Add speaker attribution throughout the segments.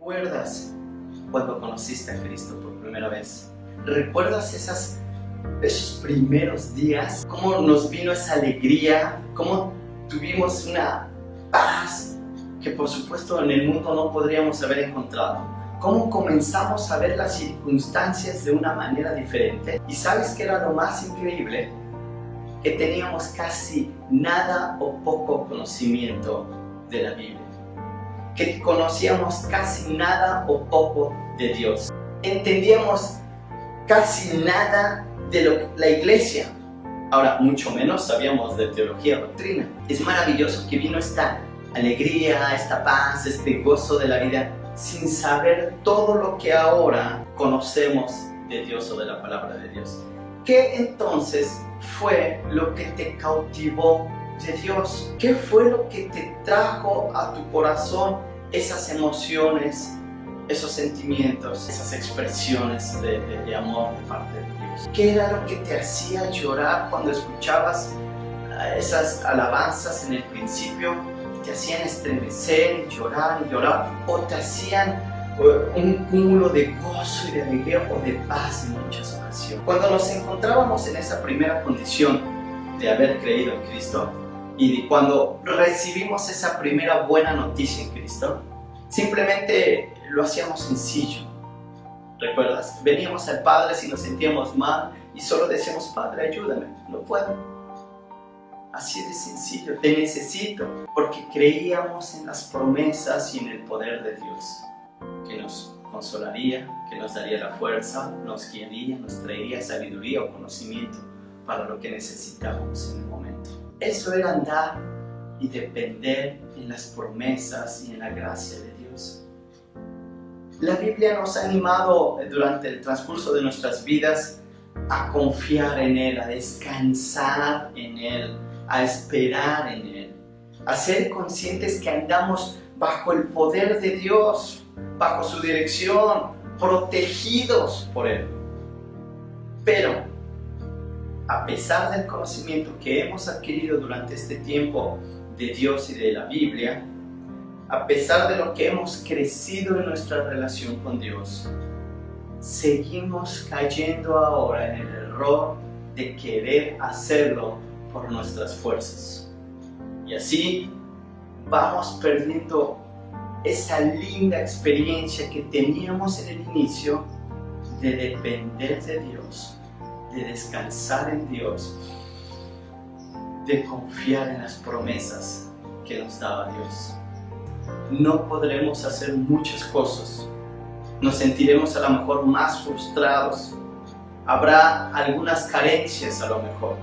Speaker 1: ¿Recuerdas cuando conociste a Cristo por primera vez? ¿Recuerdas esos primeros días? ¿Cómo nos vino esa alegría? ¿Cómo tuvimos una paz que por supuesto en el mundo no podríamos haber encontrado? ¿Cómo comenzamos a ver las circunstancias de una manera diferente? ¿Y sabes qué era lo más increíble? Que teníamos casi nada o poco conocimiento de la Biblia. Que conocíamos casi nada o poco de Dios. Entendíamos casi nada de la iglesia. Ahora, mucho menos sabíamos de teología o doctrina. Es maravilloso que vino esta alegría, esta paz, este gozo de la vida, sin saber todo lo que ahora conocemos de Dios o de la palabra de Dios. ¿Qué entonces fue lo que te cautivó de Dios? ¿Qué fue lo que te trajo a tu corazón esas emociones, esos sentimientos, esas expresiones de amor de parte de Dios? ¿Qué era lo que te hacía llorar cuando escuchabas esas alabanzas en el principio? ¿Te hacían estremecer y llorar y llorar? ¿O te hacían un cúmulo de gozo y de alegría o de paz en muchas ocasiones? Cuando nos encontrábamos en esa primera condición de haber creído en Cristo y cuando recibimos esa primera buena noticia en Cristo, simplemente lo hacíamos sencillo. ¿Recuerdas? Veníamos al Padre si nos sentíamos mal y solo decíamos: Padre, ayúdame, no puedo. Así de sencillo, te necesito, porque creíamos en las promesas y en el poder de Dios, que nos consolaría, que nos daría la fuerza, nos guiaría, nos traería sabiduría o conocimiento para lo que necesitábamos en el momento. Eso era andar y depender en las promesas y en la gracia de Dios. La Biblia nos ha animado durante el transcurso de nuestras vidas a confiar en Él, a descansar en Él, a esperar en Él, a ser conscientes que andamos bajo el poder de Dios, bajo su dirección, protegidos por Él. Pero, a pesar del conocimiento que hemos adquirido durante este tiempo de Dios y de la Biblia, a pesar de lo que hemos crecido en nuestra relación con Dios, seguimos cayendo ahora en el error de querer hacerlo por nuestras fuerzas. Y así vamos perdiendo esa linda experiencia que teníamos en el inicio de depender de Dios, de descansar en Dios, de confiar en las promesas que nos daba Dios. No podremos hacer muchas cosas, nos sentiremos a lo mejor más frustrados, habrá algunas carencias a lo mejor,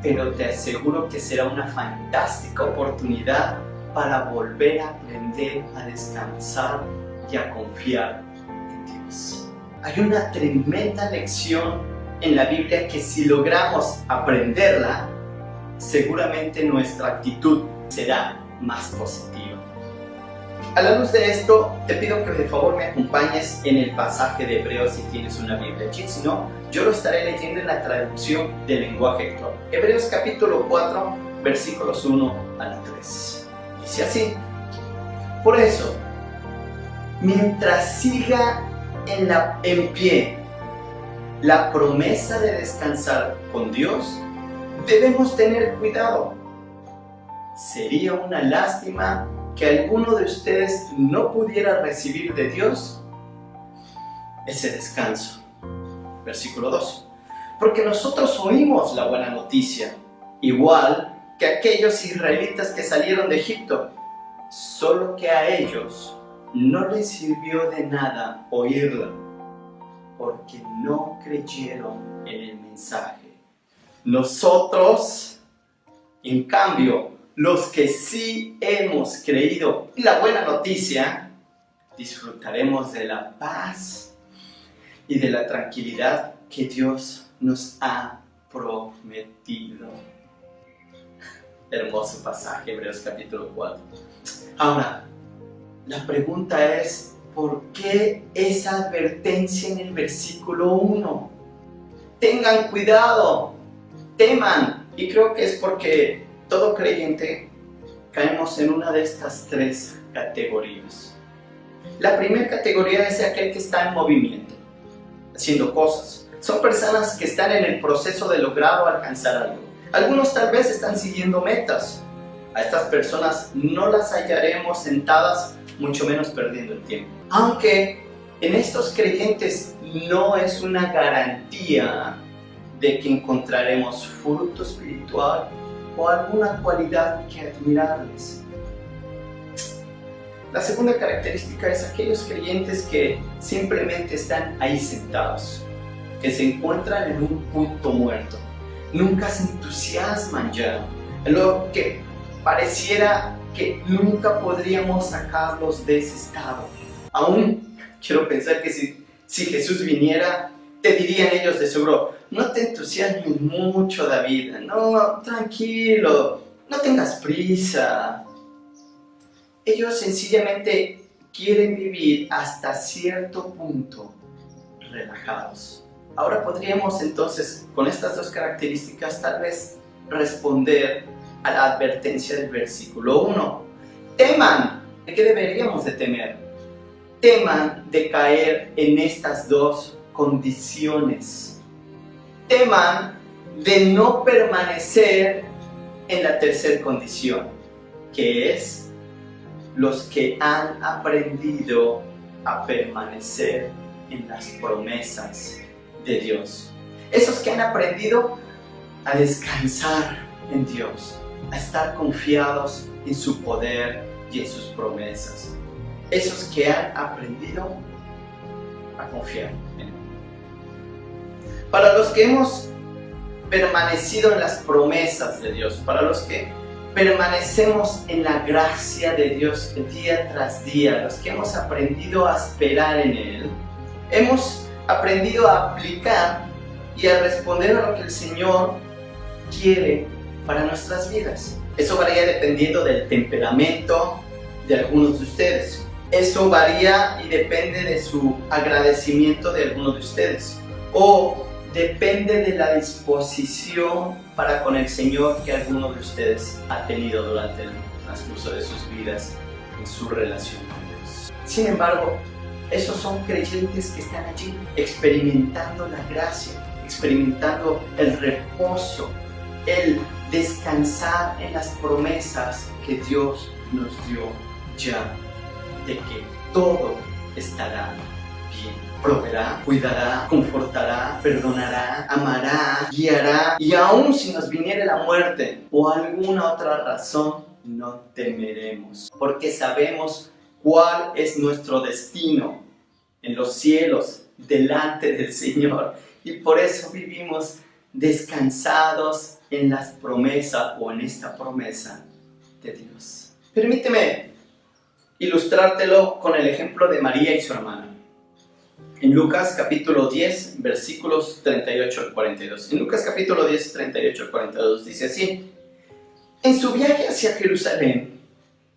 Speaker 1: pero te aseguro que será una fantástica oportunidad para volver a aprender a descansar y a confiar en Dios. Hay una tremenda lección en la Biblia que si logramos aprenderla, seguramente nuestra actitud será más positiva. A la luz de esto, te pido que de favor me acompañes en el pasaje de Hebreos si tienes una Biblia allí. Si no, yo lo estaré leyendo en la traducción del lenguaje actual. Hebreos capítulo 4, versículos 1 al 3. Dice así: por eso, mientras siga en pie la promesa de descansar con Dios, debemos tener cuidado. Sería una lástima que alguno de ustedes no pudiera recibir de Dios ese descanso. Versículo 2. Porque nosotros oímos la buena noticia, igual que aquellos israelitas que salieron de Egipto, solo que a ellos no les sirvió de nada oírla, porque no creyeron en el mensaje. Nosotros, en cambio, los que sí hemos creído en la buena noticia, disfrutaremos de la paz y de la tranquilidad que Dios nos ha prometido. Hermoso pasaje, Hebreos capítulo 4. Ahora, la pregunta es: ¿por qué esa advertencia en el versículo 1? Tengan cuidado, teman. Y creo que es porque todo creyente caemos en una de estas tres categorías. La primera categoría es aquel que está en movimiento, haciendo cosas. Son personas que están en el proceso de lograr o alcanzar algo. Algunos tal vez están siguiendo metas. A estas personas no las hallaremos sentadas, mucho menos perdiendo el tiempo. Aunque en estos creyentes no es una garantía de que encontraremos fruto espiritual o alguna cualidad que admirarles. La segunda característica es aquellos creyentes que simplemente están ahí sentados, que se encuentran en un punto muerto. Nunca se entusiasman ya, lo que pareciera que nunca podríamos sacarlos de ese estado. Aún quiero pensar que si Jesús viniera, te dirían ellos de seguro: no te entusiasmes mucho, David, no, tranquilo, no tengas prisa. Ellos sencillamente quieren vivir hasta cierto punto relajados. Ahora podríamos entonces, con estas dos características, tal vez responder a la advertencia del versículo 1. Teman. ¿De qué deberíamos de temer? Teman de caer en estas dos condiciones. Teman de no permanecer en la tercera condición, que es los que han aprendido a permanecer en las promesas de Dios. Esos que han aprendido a descansar en Dios, a estar confiados en su poder y en sus promesas. Esos que han aprendido a confiar en Él. Para los que hemos permanecido en las promesas de Dios, para los que permanecemos en la gracia de Dios día tras día, los que hemos aprendido a esperar en Él, hemos aprendido a aplicar y a responder a lo que el Señor quiere para nuestras vidas. Eso varía dependiendo del temperamento de algunos de ustedes. Eso varía y depende de su agradecimiento de algunos de ustedes. O depende de la disposición para con el Señor que alguno de ustedes ha tenido durante el transcurso de sus vidas en su relación con Dios. Sin embargo, esos son creyentes que están allí experimentando la gracia, experimentando el reposo, el descansar en las promesas que Dios nos dio ya, de que todo estará bien. Proveerá, cuidará, confortará, perdonará, amará, guiará, y aun si nos viniera la muerte o alguna otra razón, no temeremos, porque sabemos cuál es nuestro destino en los cielos, delante del Señor, y por eso vivimos descansados en las promesas o en esta promesa de Dios. Permíteme ilustrártelo con el ejemplo de María y su hermana. En Lucas capítulo 10, versículos 38 al 42. En Lucas capítulo 10, 38 al 42 dice así: En su viaje hacia Jerusalén,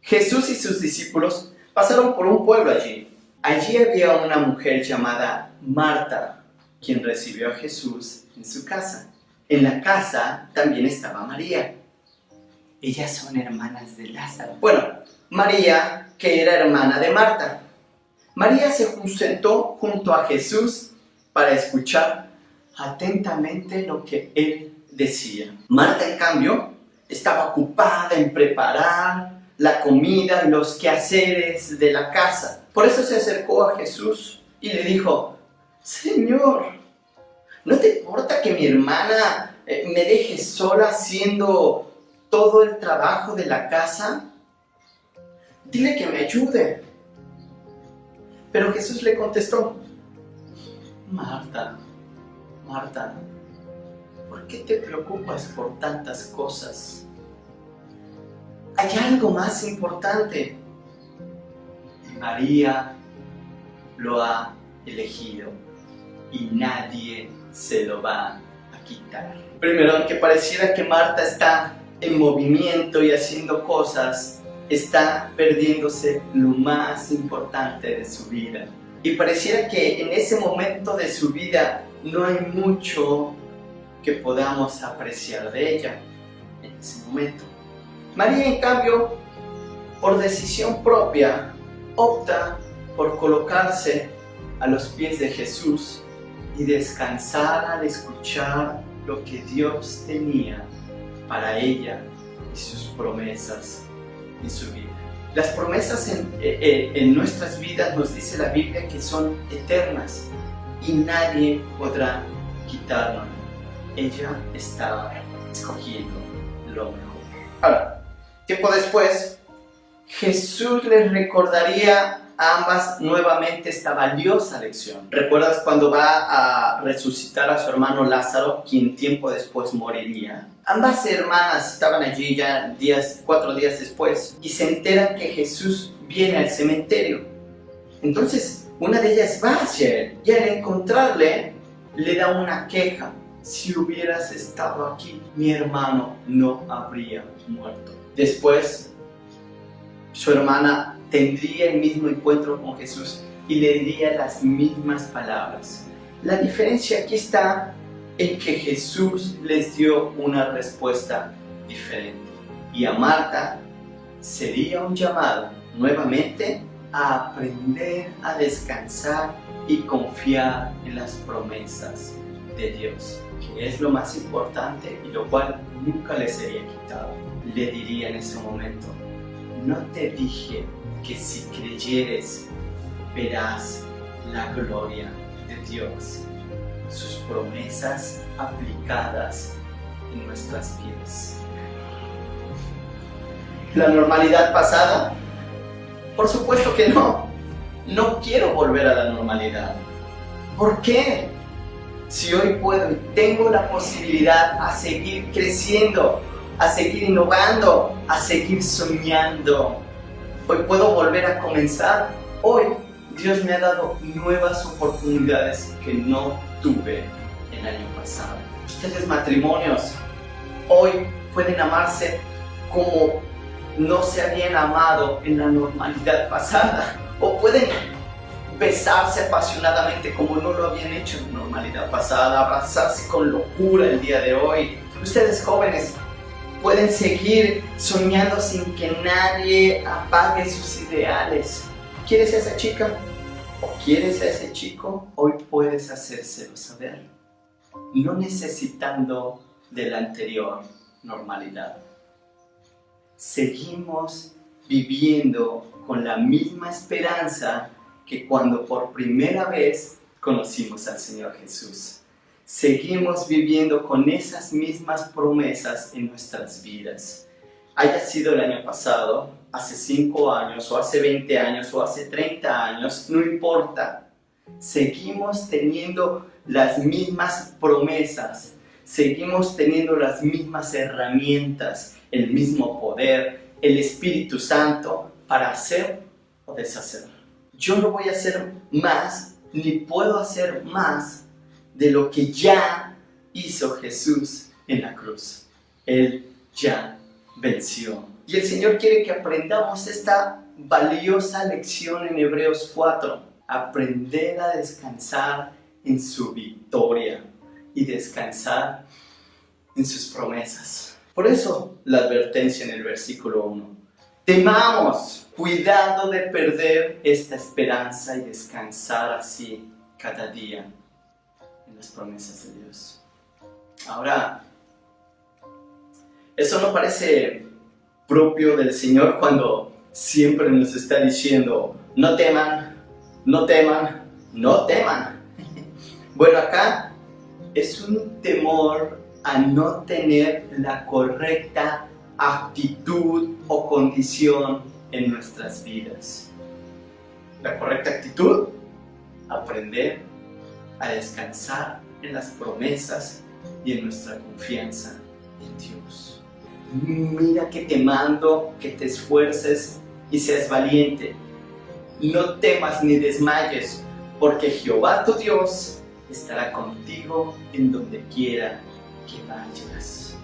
Speaker 1: Jesús y sus discípulos pasaron por un pueblo allí. Allí había una mujer llamada Marta, quien recibió a Jesús en su casa. En la casa también estaba María. Ellas son hermanas de Lázaro. Bueno, María, que era hermana de Marta. María se sentó junto a Jesús para escuchar atentamente lo que él decía. Marta, en cambio, estaba ocupada en preparar la comida y los quehaceres de la casa. Por eso se acercó a Jesús y le dijo: Señor, ¿no te importa que mi hermana me deje sola haciendo todo el trabajo de la casa? Dile que me ayude. Pero Jesús le contestó: Marta, Marta, ¿por qué te preocupas por tantas cosas? Hay algo más importante. Y María lo ha elegido y nadie se lo va a quitar. Primero, aunque pareciera que Marta está en movimiento y haciendo cosas, está perdiéndose lo más importante de su vida. Y pareciera que en ese momento de su vida no hay mucho que podamos apreciar de ella en ese momento. María, en cambio, por decisión propia, opta por colocarse a los pies de Jesús y descansar al escuchar lo que Dios tenía para ella y sus promesas en su vida. Las promesas en nuestras vidas, nos dice la Biblia, que son eternas y nadie podrá quitarnos. Ella estaba escogiendo lo mejor. Ahora, tiempo después, Jesús les recordaría a ambas nuevamente esta valiosa lección. ¿Recuerdas cuando va a resucitar a su hermano Lázaro, quien tiempo después moriría? Ambas hermanas estaban allí ya 4 días después y se enteran que Jesús viene al cementerio. Entonces, una de ellas va hacia él y al encontrarle le da una queja. Si hubieras estado aquí, mi hermano no habría muerto. Después, su hermana tendría el mismo encuentro con Jesús y le diría las mismas palabras. La diferencia aquí está en que Jesús les dio una respuesta diferente. Y a Marta sería un llamado nuevamente a aprender a descansar y confiar en las promesas de Dios, que es lo más importante y lo cual nunca le sería quitado. Le diría en ese momento: no te dije que si creyeres verás la gloria de Dios, sus promesas aplicadas en nuestras vidas. ¿La normalidad pasada? Por supuesto que no. No quiero volver a la normalidad. ¿Por qué? Si hoy puedo y tengo la posibilidad a seguir creciendo, a seguir innovando, a seguir soñando. Hoy puedo volver a comenzar. Hoy Dios me ha dado nuevas oportunidades que no tuve el año pasado. Ustedes, matrimonios, hoy pueden amarse como no se habían amado en la normalidad pasada. O pueden besarse apasionadamente como no lo habían hecho en la normalidad pasada, abrazarse con locura el día de hoy. Ustedes, jóvenes, pueden seguir soñando sin que nadie apague sus ideales. ¿Quieres a esa chica? ¿O quieres a ese chico? Hoy puedes hacérselo saber, no necesitando de la anterior normalidad. Seguimos viviendo con la misma esperanza que cuando por primera vez conocimos al Señor Jesús. Seguimos viviendo con esas mismas promesas en nuestras vidas. Haya sido el año pasado, hace 5 años, o hace 20 años, o hace 30 años, no importa. Seguimos teniendo las mismas promesas, seguimos teniendo las mismas herramientas, el mismo poder, el Espíritu Santo para hacer o deshacer. Yo no voy a hacer más, ni puedo hacer más de lo que ya hizo Jesús en la cruz. Él ya venció. Y el Señor quiere que aprendamos esta valiosa lección en Hebreos 4. Aprender a descansar en su victoria y descansar en sus promesas. Por eso la advertencia en el versículo 1. Temamos, cuidado de perder esta esperanza y descansar así cada día en las promesas de Dios. Ahora, eso no parece propio del Señor cuando siempre nos está diciendo: no teman, no teman, no teman. Bueno, acá es un temor a no tener la correcta actitud o condición en nuestras vidas. La correcta actitud: aprender a descansar en las promesas y en nuestra confianza en Dios. Mira que te mando que te esfuerces y seas valiente. No temas ni desmayes, porque Jehová tu Dios estará contigo en donde quiera que vayas.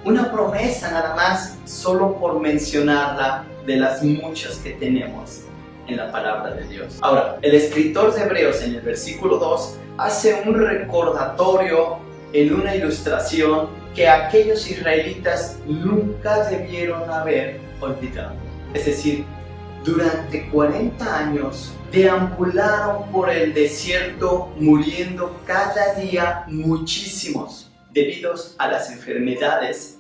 Speaker 1: Una promesa nada más, solo por mencionarla, de las muchas que tenemos en la palabra de Dios. Ahora, el escritor de Hebreos en el versículo 2 hace un recordatorio en una ilustración que aquellos israelitas nunca debieron haber olvidado. Es decir, durante 40 años deambularon por el desierto muriendo cada día muchísimos debido a las enfermedades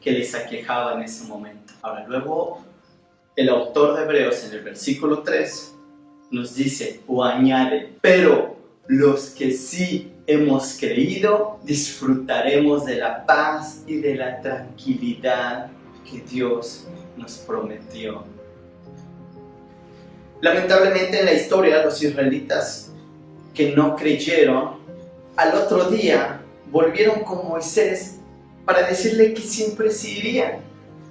Speaker 1: que les aquejaban en ese momento. Ahora, luego el autor de Hebreos en el versículo 3 nos dice o añade, pero los que sí hemos creído disfrutaremos de la paz y de la tranquilidad que Dios nos prometió. Lamentablemente en la historia los israelitas que no creyeron, al otro día volvieron con Moisés para decirle que siempre sí irían.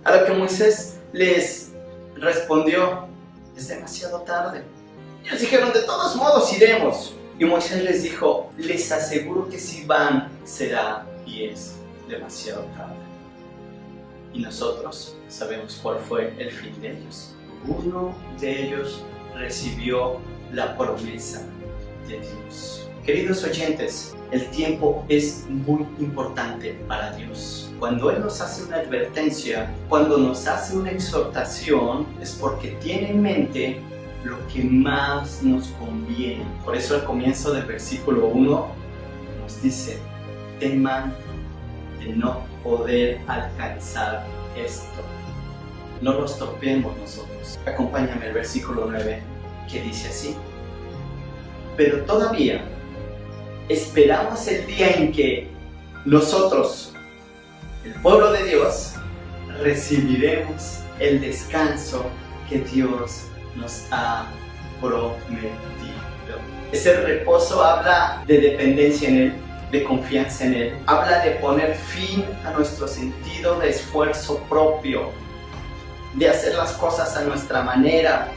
Speaker 1: A lo que Moisés les respondió, es demasiado tarde. Ellos dijeron, de todos modos iremos. Y Moisés les dijo, les aseguro que si van, será y es demasiado tarde. Y nosotros sabemos cuál fue el fin de ellos. Uno de ellos recibió la promesa de Dios. Queridos oyentes, el tiempo es muy importante para Dios. Cuando Él nos hace una advertencia, cuando nos hace una exhortación, es porque tiene en mente lo que más nos conviene. Por eso al comienzo del versículo 1 nos dice, teman de no poder alcanzar esto. No lo estropeemos nosotros. Acompáñame al versículo 9 que dice así, pero todavía esperamos el día en que nosotros, el pueblo de Dios, recibiremos el descanso que Dios nos ha prometido. Ese reposo habla de dependencia en Él, de confianza en Él. Habla de poner fin a nuestro sentido de esfuerzo propio, de hacer las cosas a nuestra manera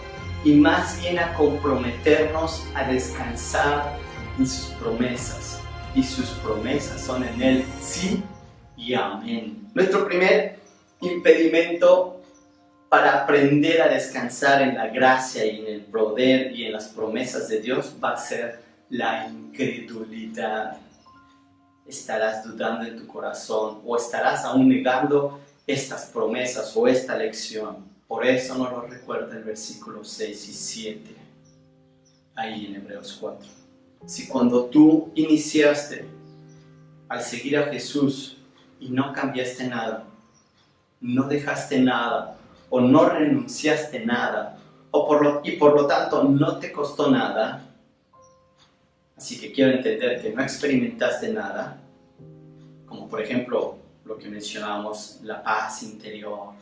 Speaker 1: y más bien a comprometernos a descansar en sus promesas. Y sus promesas son en Él sí y amén. Nuestro primer impedimento para aprender a descansar en la gracia y en el poder y en las promesas de Dios va a ser la incredulidad. Estarás dudando en tu corazón o estarás aún negando estas promesas o esta lección. Por eso nos lo recuerda el versículo 6 y 7, ahí en Hebreos 4. Si cuando tú iniciaste al seguir a Jesús y no cambiaste nada, no dejaste nada, o no renunciaste nada, y por lo tanto no te costó nada, así que quiero entender que no experimentaste nada, como por ejemplo lo que mencionamos, la paz interior,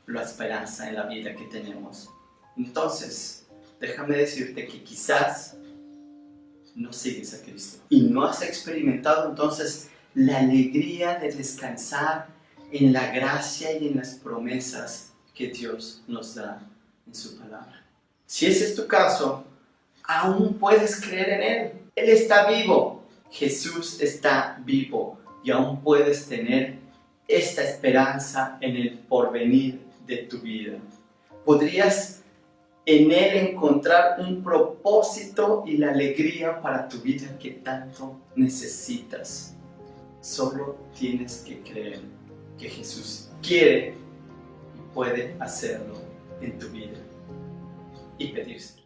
Speaker 1: la esperanza en la vida que tenemos. Entonces, déjame decirte que quizás no sigues a Cristo y no has experimentado entonces la alegría de descansar en la gracia y en las promesas que Dios nos da en su palabra. Si ese es tu caso, aún puedes creer en Él. Él está vivo, Jesús está vivo y aún puedes tener esta esperanza en el porvenir de tu vida. Podrías en Él encontrar un propósito y la alegría para tu vida que tanto necesitas. Solo tienes que creer que Jesús quiere y puede hacerlo en tu vida y pedirse.